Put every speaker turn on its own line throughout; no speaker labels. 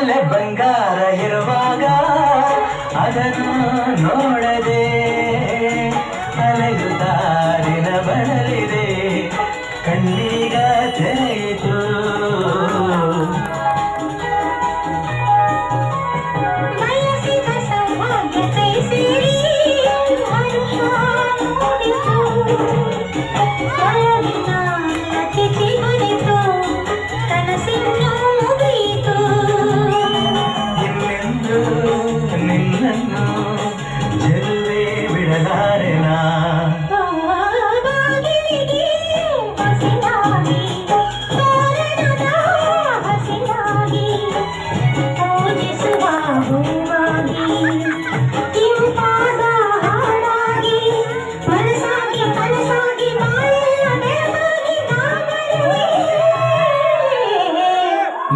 ಮೇಲೆ ಬಂಗಾರ ಇರುವಾಗ ಅದನ್ನು ನೋಡದೆ ಅಲೆಯುತ್ತಾರಿನ ಬಡಲಿದೆ ಕಣ್ಣೀಗ ತೆರೆಯಿತು ನಿನ್ನನ್ನು ಜಲ್ಲೆ ಬಿಡಲಾರೆನಾ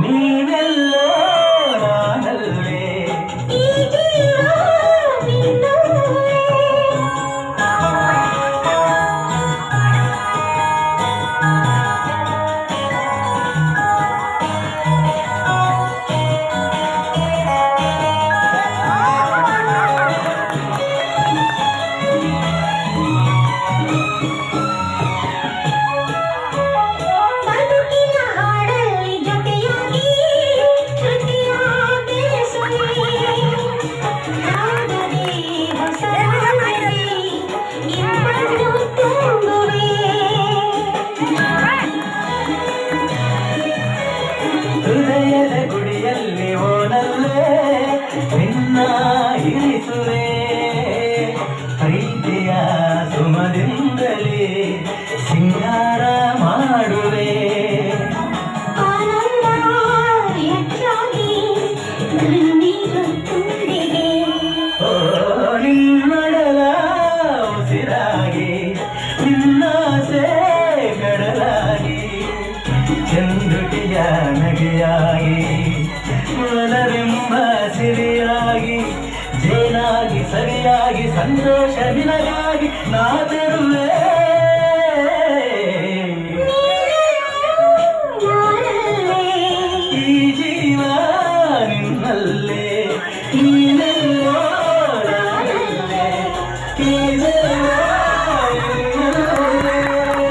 ನೀನೆಲ್ಲೋ ನಾನಲ್ಲೇ ಹೃದಯದ ಗುಡಿಯಲ್ಲಿ ಓನಲ್ಲೇ ನಿನ್ನ ಇರಿಸುವೆ ಪ್ರೀತಿಯ ಸುಮದಿಂದಲೇ ಸಿಂಗಾರ ಮಾಡುವೆ ನಿನ್ನಡಲ ಉಸಿರಾಗಿ ನಿನ್ನಾಸೆ ಕಡಲಾಗಿ ಚಂದುಟಿಯ ನಗೆಯಾಗಿ ಮಲರೆಂಬ ಸಿರಿಯಾಗಿ ಜೇನಾಗಿ ಸರಿಯಾಗಿ ಸಂತೋಷ ನಿನಗಾಗಿ ನಾ ತರುವೆ ಈ ಜೀವ ನಿನ್ನಲ್ಲೇ ನೀನೇ